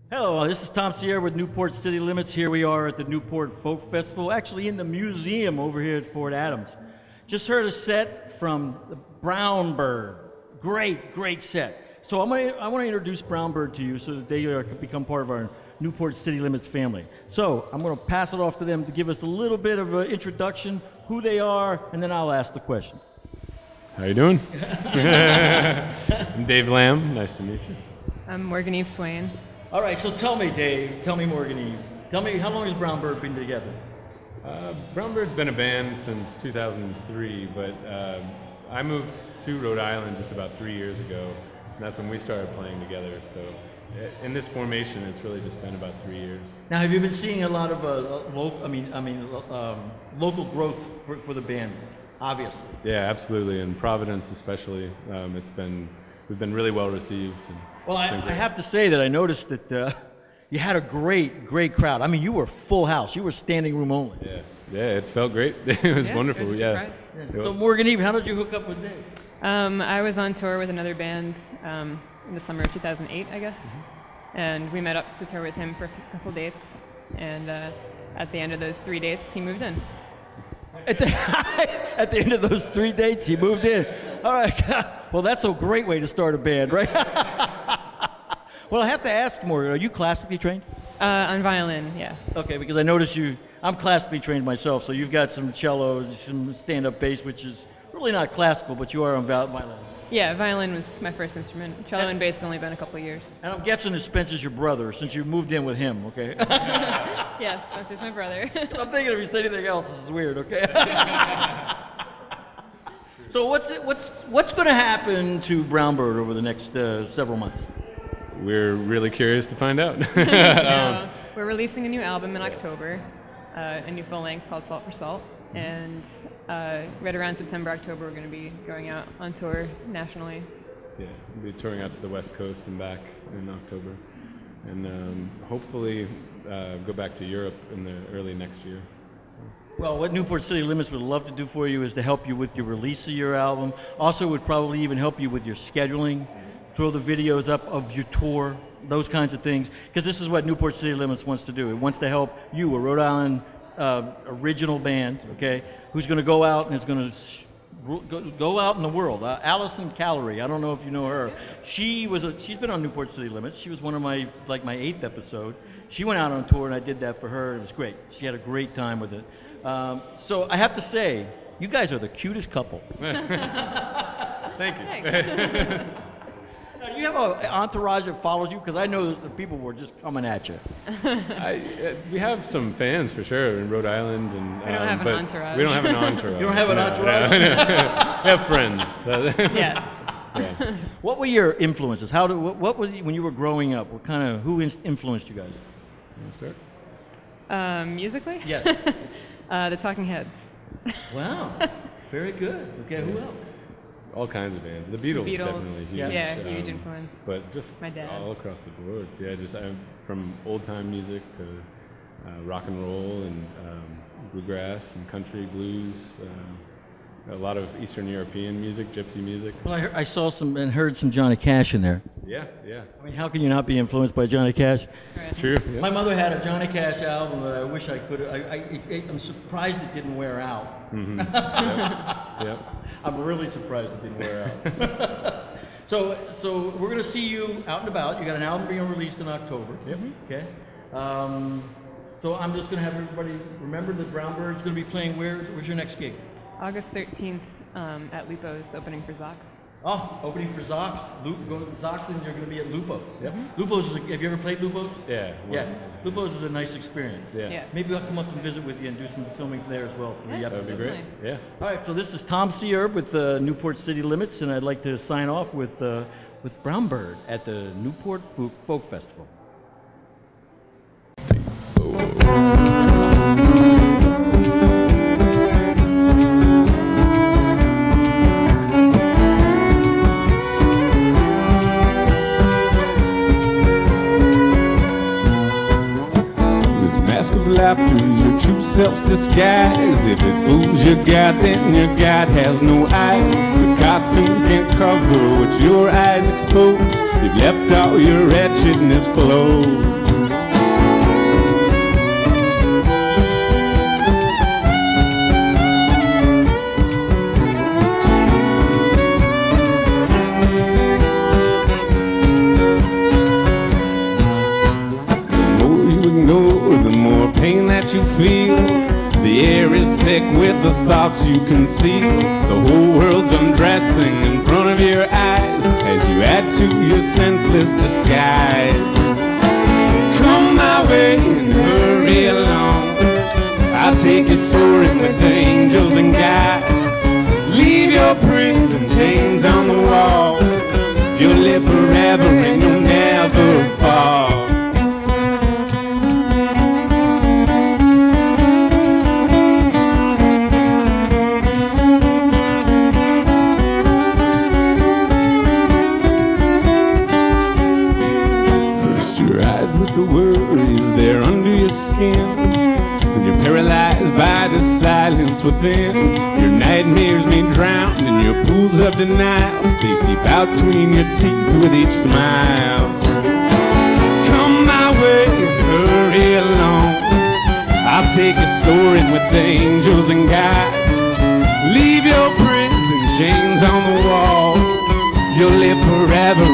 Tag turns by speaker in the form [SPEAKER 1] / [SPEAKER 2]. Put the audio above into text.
[SPEAKER 1] Hello, this is Tom Sierra with Newport City Limits. Here we are at the Newport Folk Festival, actually in the museum over here at Fort Adams. Just heard a set from the Brown Bird. Great set. So I want to introduce Brown Bird to you so that they can become part of our Newport City Limits family. So I'm going to pass it off to them to give us a little bit of an introduction, who they are, and then I'll ask the questions.
[SPEAKER 2] How you doing? I'm Dave Lamb. Nice to meet you.
[SPEAKER 3] I'm Morgan Eve Swain.
[SPEAKER 1] All right, so tell me, Dave, tell me, Morgan Eve, tell me, how long has Brown Bird been together?
[SPEAKER 2] Brown Bird's been a band since 2003, but I moved to Rhode Island just about 3 years ago, and that's when we started playing together. So in this formation, it's really just been about 3 years.
[SPEAKER 1] Now, have you been seeing a lot of local growth for the band? Obviously.
[SPEAKER 2] Yeah, absolutely. In Providence, especially, we've been really well received.
[SPEAKER 1] Well, I have to say that I noticed that you had a great crowd. I mean, you were full house. You were standing room only.
[SPEAKER 2] Yeah, it felt great. It was wonderful.
[SPEAKER 3] It was a surprise.
[SPEAKER 1] So, Morgan Eve, how did you hook up with Dave?
[SPEAKER 3] I was on tour with another band in the summer of 2008, I guess, and we met up to tour with him for a couple dates, and at the end of those 3 dates, he moved in.
[SPEAKER 1] At the end of those 3 dates, he moved in. All right. Well, that's a great way to start a band, right? Well, I have to ask, Morgan, are you classically trained?
[SPEAKER 3] On violin, yeah.
[SPEAKER 1] Okay, because I noticed I'm classically trained myself, so you've got some cellos, some stand-up bass, which is really not classical, but you are on violin.
[SPEAKER 3] Yeah, violin was my first instrument. Cello and bass only been a couple of years.
[SPEAKER 1] And I'm guessing that Spencer's your brother, since you moved in with him, okay?
[SPEAKER 3] Yes, Spencer's my brother.
[SPEAKER 1] I'm thinking if you say anything else, this is weird, okay? So what's going to happen to Brown Bird over the next several months?
[SPEAKER 2] We're really curious to find out.
[SPEAKER 3] We're releasing a new album in October, a new full length called Salt for Salt. And right around September, October, we're going to be going out on tour nationally.
[SPEAKER 2] Yeah, we'll be touring out to the West Coast and back in October. And hopefully go back to Europe in the early next year.
[SPEAKER 1] Well, what Newport City Limits would love to do for you is to help you with your release of your album. Also would probably even help you with your scheduling, throw the videos up of your tour, those kinds of things. Because this is what Newport City Limits wants to do. It wants to help you, a Rhode Island original band, okay, who's going to go out and is going to go out in the world. Allison Callery, I don't know if you know her. She's been on Newport City Limits. She was one of my 8th episode. She went out on tour and I did that for her. It was great. She had a great time with it. So I have to say, you guys are the cutest couple.
[SPEAKER 2] Thank you.
[SPEAKER 3] Thanks.
[SPEAKER 1] Now, do you have an entourage that follows you? Because I know the people were just coming at you.
[SPEAKER 2] We have some fans for sure in Rhode Island, and
[SPEAKER 3] we don't have an entourage.
[SPEAKER 2] We don't have an entourage.
[SPEAKER 1] You don't have an entourage?
[SPEAKER 2] We have friends.
[SPEAKER 3] Yeah.
[SPEAKER 1] What were your influences? What was when you were growing up? Who influenced you guys?
[SPEAKER 2] You want to start?
[SPEAKER 3] Musically?
[SPEAKER 1] Yes.
[SPEAKER 3] The Talking Heads.
[SPEAKER 1] Wow. Very good. Okay, who else?
[SPEAKER 2] All kinds of bands. The Beatles, definitely huge.
[SPEAKER 3] Yeah, huge influence.
[SPEAKER 2] But just
[SPEAKER 3] my dad.
[SPEAKER 2] All across the board. Yeah, just from old time music to rock and roll and bluegrass and country blues. A lot of Eastern European music, gypsy music.
[SPEAKER 1] Well, I saw some and heard some Johnny Cash in there.
[SPEAKER 2] Yeah.
[SPEAKER 1] I mean, how can you not be influenced by Johnny Cash?
[SPEAKER 3] Right.
[SPEAKER 2] It's true. Yeah.
[SPEAKER 1] My mother had a Johnny Cash album that I wish I could. I'm surprised it didn't wear out.
[SPEAKER 2] Mm-hmm. Yep.
[SPEAKER 1] I'm really surprised it didn't wear out. So we're going to see you out and about. You got an album being released in October.
[SPEAKER 2] Yep.
[SPEAKER 1] Okay. So I'm just going to have everybody remember that Brown Bird's going to be playing. Where's your next gig?
[SPEAKER 3] August 13th at Lupo's, opening for Zox.
[SPEAKER 1] Oh, opening for Zox. Go to Zox and you're going to be at Lupo's.
[SPEAKER 2] Yep.
[SPEAKER 1] Lupo's have you ever played Lupo's?
[SPEAKER 2] Yeah.
[SPEAKER 1] Yeah. Lupo's is a nice experience.
[SPEAKER 2] Yeah.
[SPEAKER 1] Maybe I'll come up and visit with you and do some filming there as well for the episode.
[SPEAKER 2] That'd be great. Yeah.
[SPEAKER 1] All right, so this is Tom Sierra with Newport City Limits, and I'd like to sign off with Brown Bird at the Newport Folk Festival.
[SPEAKER 4] Mask of laughter's your true self's disguise. If it fools your God, then your God has no eyes. Your costume can't cover what your eyes expose. You've left all your wretchedness closed. You feel the air is thick with the thoughts you conceal. The whole world's undressing in front of your eyes as you add to your senseless disguise. Come my way and hurry along. I'll take you soaring with the angels and guides. Leave your prison chains on the wall. You'll live forever and you'll never fall. The worries there under your skin, then you're paralyzed by the silence within. Your nightmares may drown in your pools of denial. They seep out between your teeth with each smile. Come my way and hurry along. I'll take you soaring with the angels and guides. Leave your prison chains on the wall. You'll live forever